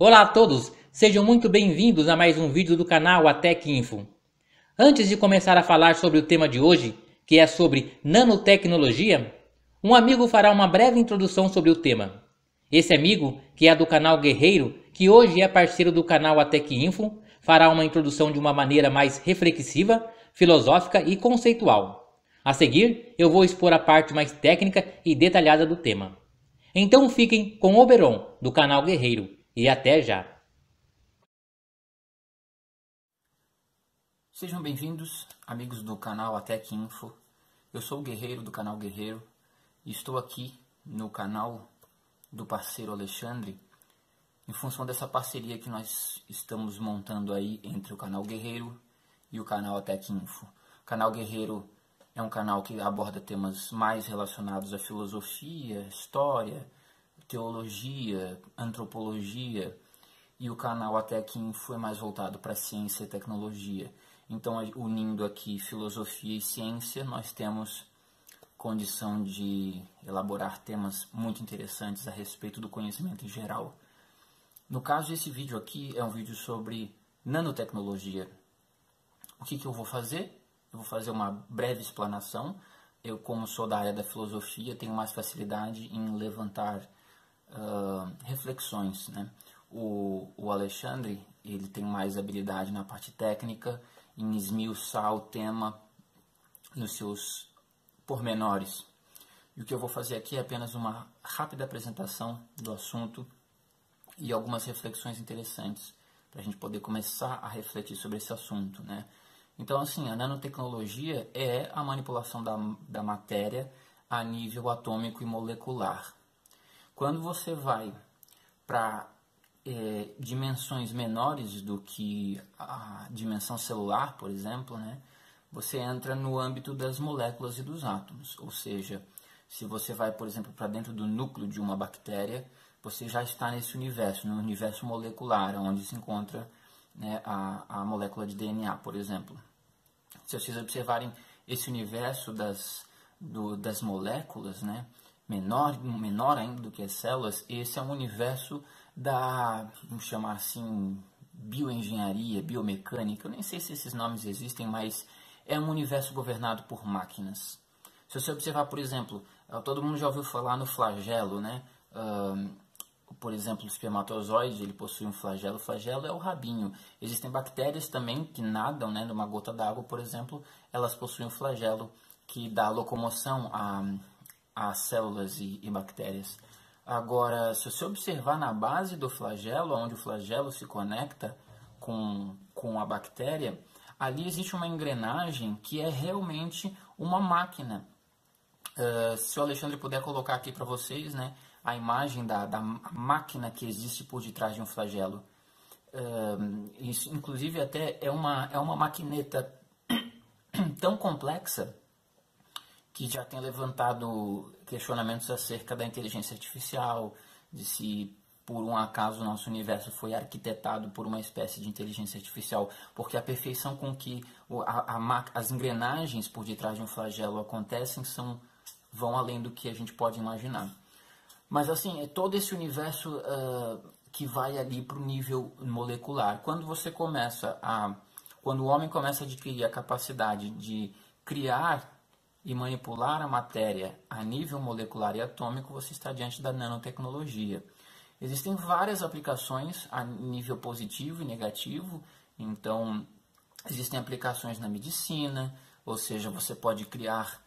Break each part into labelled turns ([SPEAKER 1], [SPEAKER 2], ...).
[SPEAKER 1] Olá a todos, sejam muito bem-vindos a mais um vídeo do canal Atec Info. Antes de começar a falar sobre o tema de hoje, que é sobre nanotecnologia, um amigo fará uma breve introdução sobre o tema. Esse amigo, que é do canal Guerreiro, que hoje é parceiro do canal Atec Info, fará uma introdução de uma maneira mais reflexiva, filosófica e conceitual. A seguir, eu vou expor a parte mais técnica e detalhada do tema. Então fiquem com Oberon, do canal Guerreiro, e até já!
[SPEAKER 2] Sejam bem-vindos, amigos do canal Atec Info. Eu sou o Guerreiro do canal Guerreiro e estou aqui no canal do parceiro Alexandre em função dessa parceria que nós estamos montando aí entre o canal Guerreiro e o canal Atec Info. O canal Guerreiro é um canal que aborda temas mais relacionados à filosofia, história, teologia, antropologia, e o canal Atec Info é mais voltado para ciência e tecnologia. Então, unindo aqui filosofia e ciência, nós temos condição de elaborar temas muito interessantes a respeito do conhecimento em geral. No caso, esse vídeo aqui é um vídeo sobre nanotecnologia. O que eu vou fazer? Eu vou fazer uma breve explanação. Eu, como sou da área da filosofia, tenho mais facilidade em levantar reflexões, né? O Alexandre, ele tem mais habilidade na parte técnica, em esmiuçar o tema nos seus pormenores. E o que eu vou fazer aqui é apenas uma rápida apresentação do assunto e algumas reflexões interessantes para a gente poder começar a refletir sobre esse assunto, né? Então, assim, a nanotecnologia é a manipulação da matéria a nível atômico e molecular. Quando você vai para dimensões menores do que a dimensão celular, por exemplo, né, você entra no âmbito das moléculas e dos átomos. Ou seja, se você vai, por exemplo, para dentro do núcleo de uma bactéria, você já está nesse universo, no universo molecular, onde se encontra, né, a molécula de DNA, por exemplo. Se vocês observarem esse universo das moléculas, né, menor ainda do que as células, esse é um universo vamos chamar assim, bioengenharia, biomecânica. Eu nem sei se esses nomes existem, mas é um universo governado por máquinas. Se você observar, por exemplo, todo mundo já ouviu falar no flagelo, né? Por exemplo, o espermatozoide, ele possui um flagelo. O flagelo é o rabinho. Existem bactérias também que nadam, né, numa gota d'água, por exemplo, elas possuem um flagelo que dá locomoção a células e bactérias. Agora, se você observar na base do flagelo, onde o flagelo se conecta com a bactéria, ali existe uma engrenagem que é realmente uma máquina. Se o Alexandre puder colocar aqui para vocês, né, a imagem da máquina que existe por detrás de um flagelo. Isso, inclusive, até é uma maquineta tão complexa que já tem levantado questionamentos acerca da inteligência artificial, de se por um acaso o nosso universo foi arquitetado por uma espécie de inteligência artificial, porque a perfeição com que as engrenagens por detrás de um flagelo acontecem vão além do que a gente pode imaginar. Mas assim, é todo esse universo que vai ali para o nível molecular. Quando o homem começa a adquirir a capacidade de criar e manipular a matéria a nível molecular e atômico, você está diante da nanotecnologia. Existem várias aplicações a nível positivo e negativo. Então, existem aplicações na medicina, ou seja, você pode criar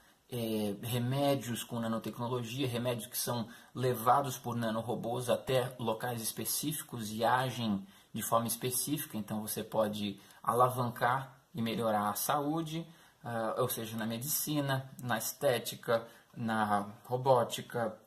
[SPEAKER 2] remédios com nanotecnologia, remédios que são levados por nanorobôs até locais específicos e agem de forma específica. Então, você pode alavancar e melhorar a saúde, ou seja, na medicina, na estética, na robótica,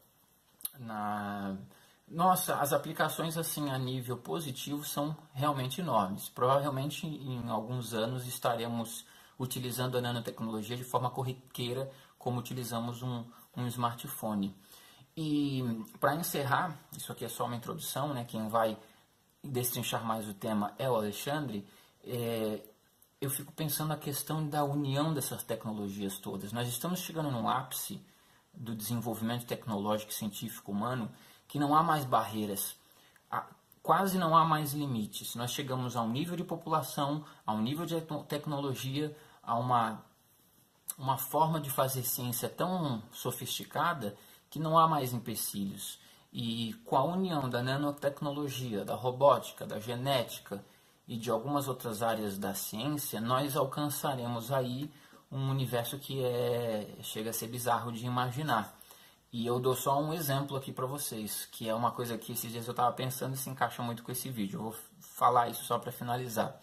[SPEAKER 2] Nossa, as aplicações assim a nível positivo são realmente enormes. Provavelmente em alguns anos estaremos utilizando a nanotecnologia de forma corriqueira, como utilizamos um smartphone. E para encerrar, isso aqui é só uma introdução, né? Quem vai destrinchar mais o tema é o Alexandre. Eu fico pensando na questão da união dessas tecnologias todas. Nós estamos chegando num ápice do desenvolvimento tecnológico e científico humano que não há mais barreiras. quase não há mais limites. Nós chegamos a um nível de população, a um nível de tecnologia, a uma forma de fazer ciência tão sofisticada que não há mais empecilhos. E com a união da nanotecnologia, da robótica, da genética e de algumas outras áreas da ciência, nós alcançaremos aí um universo que chega a ser bizarro de imaginar. E eu dou só um exemplo aqui para vocês, que é uma coisa que esses dias eu estava pensando e se encaixa muito com esse vídeo. Eu vou falar isso só para finalizar.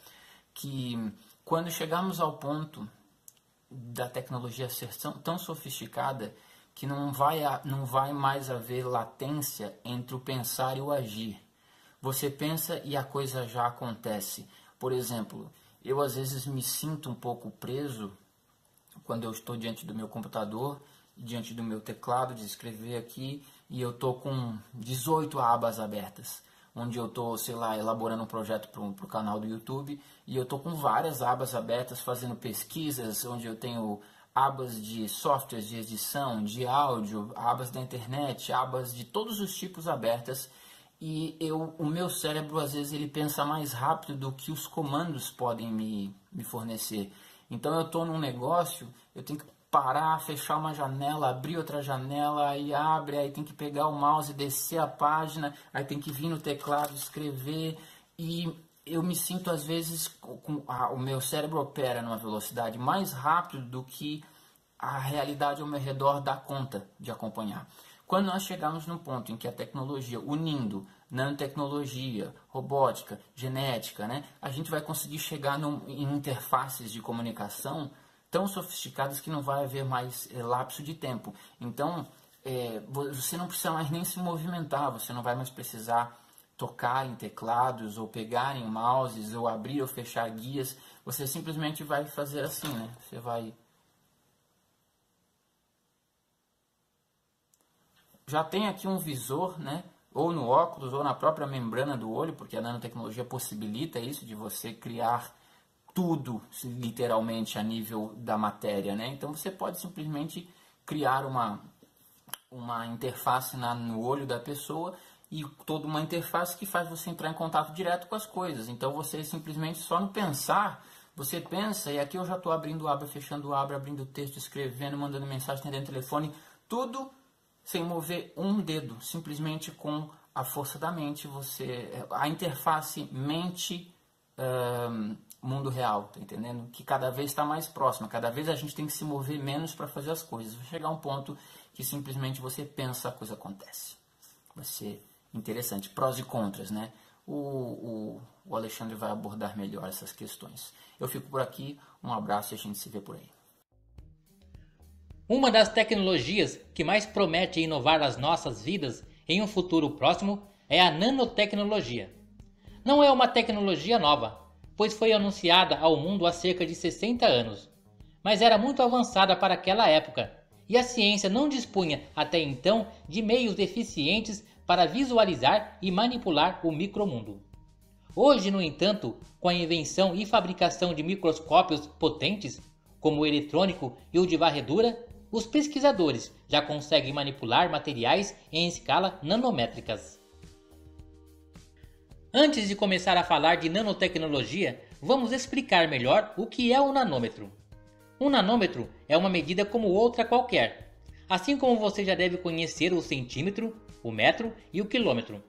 [SPEAKER 2] Que quando chegarmos ao ponto da tecnologia ser tão sofisticada que não vai mais haver latência entre o pensar e o agir. Você pensa e a coisa já acontece. Por exemplo, eu às vezes me sinto um pouco preso quando eu estou diante do meu computador, diante do meu teclado de escrever aqui, e eu estou com 18 abas abertas, onde eu estou, sei lá, elaborando um projeto para o canal do YouTube, e eu estou com várias abas abertas, fazendo pesquisas, onde eu tenho abas de softwares de edição, de áudio, abas da internet, abas de todos os tipos abertas, e o meu cérebro às vezes ele pensa mais rápido do que os comandos podem me fornecer. Então eu estou num negócio, eu tenho que parar, fechar uma janela, abrir outra janela, aí abre, aí tem que pegar o mouse e descer a página, aí tem que vir no teclado, escrever, e eu me sinto às vezes, o meu cérebro opera numa velocidade mais rápida do que a realidade ao meu redor dá conta de acompanhar. Quando nós chegarmos num ponto em que a tecnologia, unindo nanotecnologia, robótica, genética, né, a gente vai conseguir chegar em interfaces de comunicação tão sofisticadas que não vai haver mais lapso de tempo. Então, você não precisa mais nem se movimentar, você não vai mais precisar tocar em teclados, ou pegar em mouses, ou abrir ou fechar guias. Você simplesmente vai fazer assim, né? Você vai... Já tem aqui um visor, né? Ou no óculos, ou na própria membrana do olho, porque a nanotecnologia possibilita isso, de você criar tudo, literalmente, a nível da matéria, né? Então você pode simplesmente criar uma interface no olho da pessoa, e toda uma interface que faz você entrar em contato direto com as coisas. Então você simplesmente, só no pensar, você pensa, e aqui eu já estou abrindo aba, fechando aba, abrindo texto, escrevendo, mandando mensagem, atendendo telefone, tudo sem mover um dedo, simplesmente com a força da mente. A interface mente mundo real, tá entendendo? Que cada vez está mais próxima, cada vez a gente tem que se mover menos para fazer as coisas. Vai chegar um ponto que simplesmente você pensa, a coisa acontece. Vai ser interessante, prós e contras, né? O Alexandre vai abordar melhor essas questões. Eu fico por aqui, um abraço e a gente se vê por aí.
[SPEAKER 1] Uma das tecnologias que mais promete inovar as nossas vidas em um futuro próximo é a nanotecnologia. Não é uma tecnologia nova, pois foi anunciada ao mundo há cerca de 60 anos, mas era muito avançada para aquela época, e a ciência não dispunha até então de meios eficientes para visualizar e manipular o micromundo. Hoje, no entanto, com a invenção e fabricação de microscópios potentes, como o eletrônico e o de varredura, os pesquisadores já conseguem manipular materiais em escala nanométricas. Antes de começar a falar de nanotecnologia, vamos explicar melhor o que é o nanômetro. Um nanômetro é uma medida como outra qualquer, assim como você já deve conhecer o centímetro, o metro e o quilômetro.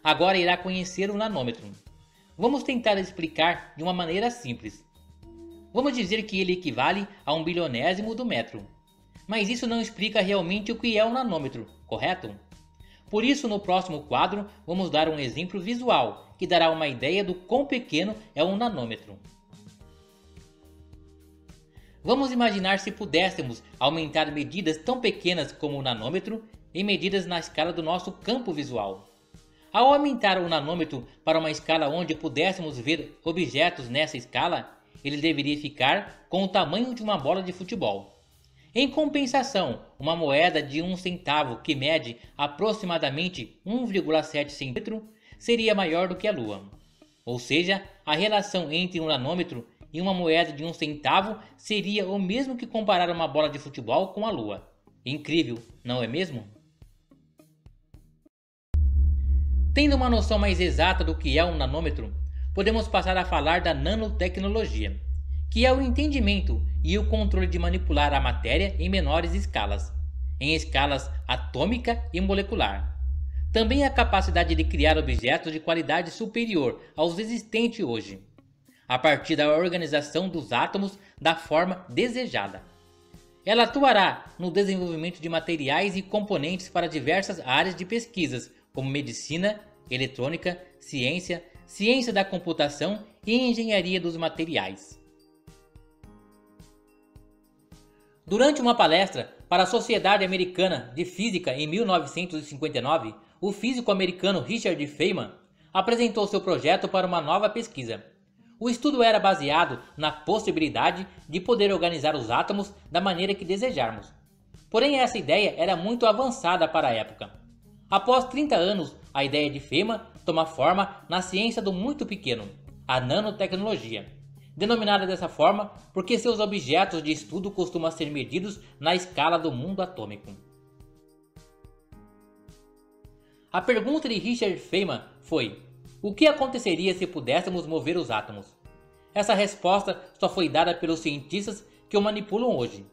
[SPEAKER 1] Agora irá conhecer o nanômetro. Vamos tentar explicar de uma maneira simples. Vamos dizer que ele equivale a 1 bilionésimo do metro. Mas isso não explica realmente o que é um nanômetro, correto? Por isso, no próximo quadro, vamos dar um exemplo visual que dará uma ideia do quão pequeno é um nanômetro. Vamos imaginar se pudéssemos aumentar medidas tão pequenas como o nanômetro em medidas na escala do nosso campo visual. Ao aumentar o nanômetro para uma escala onde pudéssemos ver objetos nessa escala, ele deveria ficar com o tamanho de uma bola de futebol. Em compensação, uma moeda de 1 centavo que mede aproximadamente 1,7 centímetro seria maior do que a Lua. Ou seja, a relação entre um nanômetro e uma moeda de 1 centavo seria o mesmo que comparar uma bola de futebol com a Lua. Incrível, não é mesmo? Tendo uma noção mais exata do que é um nanômetro, podemos passar a falar da nanotecnologia, que é o entendimento e o controle de manipular a matéria em menores escalas, em escalas atômica e molecular. Também a capacidade de criar objetos de qualidade superior aos existentes hoje, a partir da organização dos átomos da forma desejada. Ela atuará no desenvolvimento de materiais e componentes para diversas áreas de pesquisas, como medicina, eletrônica, ciência, ciência da computação e engenharia dos materiais. Durante uma palestra para a Sociedade Americana de Física em 1959, o físico americano Richard Feynman apresentou seu projeto para uma nova pesquisa. O estudo era baseado na possibilidade de poder organizar os átomos da maneira que desejarmos. Porém, essa ideia era muito avançada para a época. Após 30 anos, a ideia de Feynman toma forma na ciência do muito pequeno, a nanotecnologia. Denominada dessa forma porque seus objetos de estudo costumam ser medidos na escala do mundo atômico. A pergunta de Richard Feynman foi: o que aconteceria se pudéssemos mover os átomos? Essa resposta só foi dada pelos cientistas que o manipulam hoje.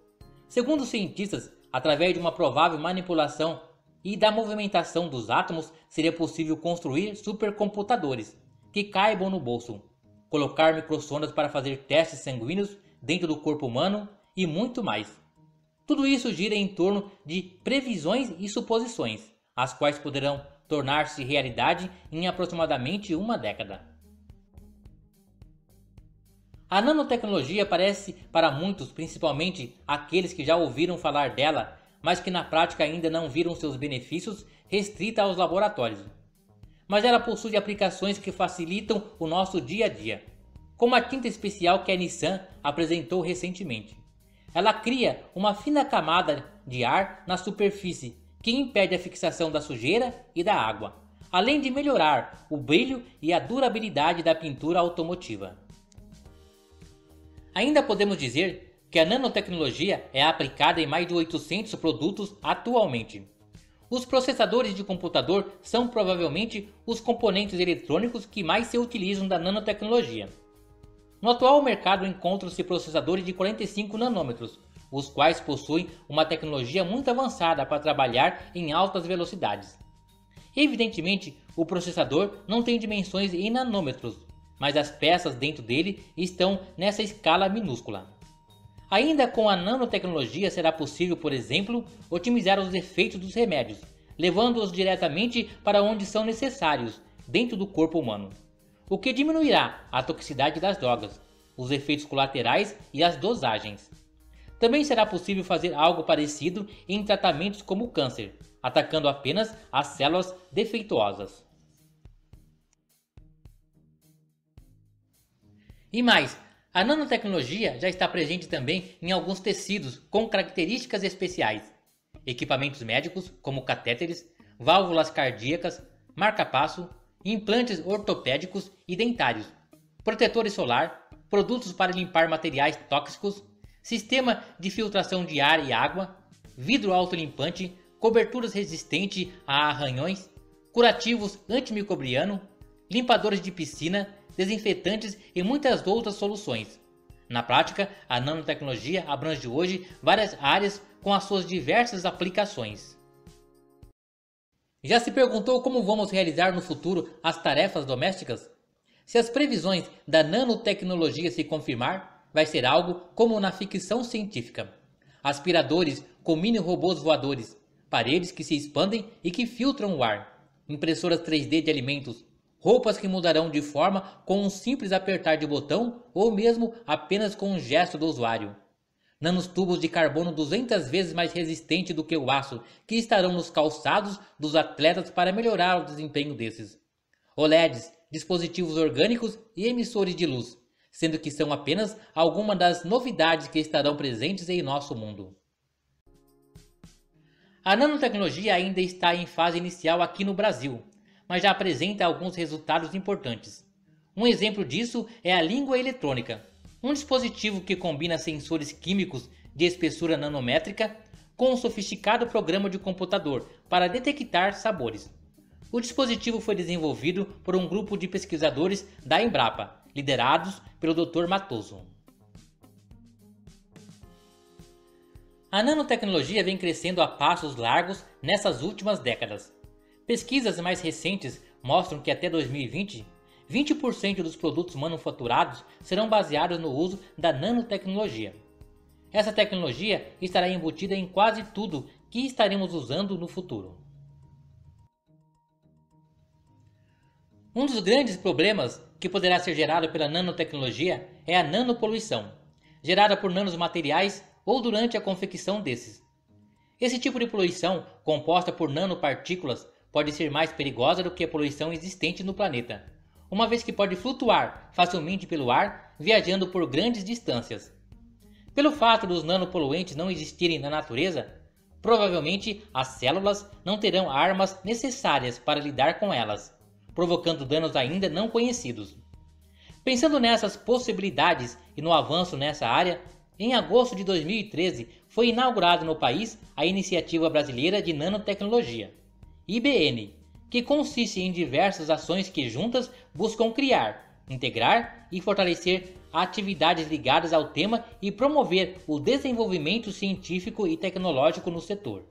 [SPEAKER 1] Segundo os cientistas, através de uma provável manipulação e da movimentação dos átomos, seria possível construir supercomputadores que caibam no bolso, colocar microsondas para fazer testes sanguíneos dentro do corpo humano e muito mais. Tudo isso gira em torno de previsões e suposições, as quais poderão tornar-se realidade em aproximadamente uma década. A nanotecnologia parece para muitos, principalmente aqueles que já ouviram falar dela, mas que na prática ainda não viram seus benefícios, restrita aos laboratórios. Mas ela possui aplicações que facilitam o nosso dia a dia, como a tinta especial que a Nissan apresentou recentemente. Ela cria uma fina camada de ar na superfície que impede a fixação da sujeira e da água, além de melhorar o brilho e a durabilidade da pintura automotiva. Ainda podemos dizer que a nanotecnologia é aplicada em mais de 800 produtos atualmente. Os processadores de computador são provavelmente os componentes eletrônicos que mais se utilizam da nanotecnologia. No atual mercado encontram-se processadores de 45 nanômetros, os quais possuem uma tecnologia muito avançada para trabalhar em altas velocidades. Evidentemente, o processador não tem dimensões em nanômetros, mas as peças dentro dele estão nessa escala minúscula. Ainda com a nanotecnologia será possível, por exemplo, otimizar os efeitos dos remédios, levando-os diretamente para onde são necessários, dentro do corpo humano, o que diminuirá a toxicidade das drogas, os efeitos colaterais e as dosagens. Também será possível fazer algo parecido em tratamentos como o câncer, atacando apenas as células defeituosas. E mais, a nanotecnologia já está presente também em alguns tecidos com características especiais, equipamentos médicos como catéteres, válvulas cardíacas, marca-passo, implantes ortopédicos e dentários, protetores solar, produtos para limpar materiais tóxicos, sistema de filtração de ar e água, vidro autolimpante, coberturas resistentes a arranhões, curativos antimicrobiano, limpadores de piscina, desinfetantes e muitas outras soluções. Na prática, a nanotecnologia abrange hoje várias áreas com as suas diversas aplicações. Já se perguntou como vamos realizar no futuro as tarefas domésticas? Se as previsões da nanotecnologia se confirmar, vai ser algo como na ficção científica. Aspiradores com mini robôs voadores, paredes que se expandem e que filtram o ar, impressoras 3D de alimentos, roupas que mudarão de forma com um simples apertar de botão ou mesmo apenas com um gesto do usuário. Nanotubos de carbono 200 vezes mais resistente do que o aço que estarão nos calçados dos atletas para melhorar o desempenho desses. OLEDs, dispositivos orgânicos e emissores de luz, sendo que são apenas algumas das novidades que estarão presentes em nosso mundo. A nanotecnologia ainda está em fase inicial aqui no Brasil, mas já apresenta alguns resultados importantes. Um exemplo disso é a língua eletrônica, um dispositivo que combina sensores químicos de espessura nanométrica com um sofisticado programa de computador para detectar sabores. O dispositivo foi desenvolvido por um grupo de pesquisadores da Embrapa, liderados pelo Dr. Matoso. A nanotecnologia vem crescendo a passos largos nessas últimas décadas. Pesquisas mais recentes mostram que até 2020, 20% dos produtos manufaturados serão baseados no uso da nanotecnologia. Essa tecnologia estará embutida em quase tudo que estaremos usando no futuro. Um dos grandes problemas que poderá ser gerado pela nanotecnologia é a nanopoluição, gerada por nanomateriais ou durante a confecção desses. Esse tipo de poluição, composta por nanopartículas, pode ser mais perigosa do que a poluição existente no planeta, uma vez que pode flutuar facilmente pelo ar, viajando por grandes distâncias. Pelo fato dos nanopoluentes não existirem na natureza, provavelmente as células não terão armas necessárias para lidar com elas, provocando danos ainda não conhecidos. Pensando nessas possibilidades e no avanço nessa área, em agosto de 2013 foi inaugurada no país a Iniciativa Brasileira de Nanotecnologia, IBN, que consiste em diversas ações que juntas buscam criar, integrar e fortalecer atividades ligadas ao tema e promover o desenvolvimento científico e tecnológico no setor.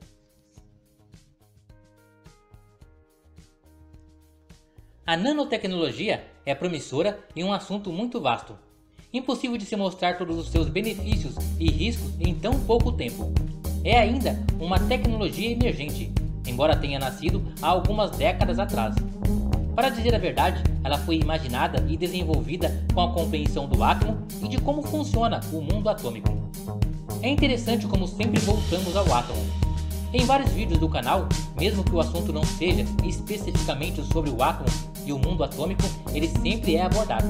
[SPEAKER 1] A nanotecnologia é promissora e um assunto muito vasto. Impossível de se mostrar todos os seus benefícios e riscos em tão pouco tempo. É ainda uma tecnologia emergente, embora tenha nascido há algumas décadas atrás. Para dizer a verdade, ela foi imaginada e desenvolvida com a compreensão do átomo e de como funciona o mundo atômico. É interessante como sempre voltamos ao átomo. Em vários vídeos do canal, mesmo que o assunto não seja especificamente sobre o átomo e o mundo atômico, ele sempre é abordado.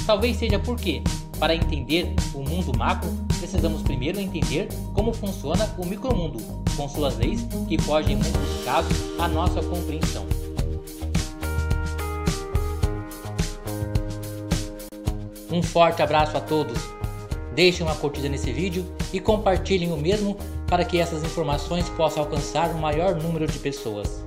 [SPEAKER 1] Talvez seja porque, para entender o mundo macro, precisamos primeiro entender como funciona o micromundo, com suas leis que fogem em muitos casos à nossa compreensão. Um forte abraço a todos. Deixem uma curtida nesse vídeo e compartilhem o mesmo para que essas informações possam alcançar o maior número de pessoas.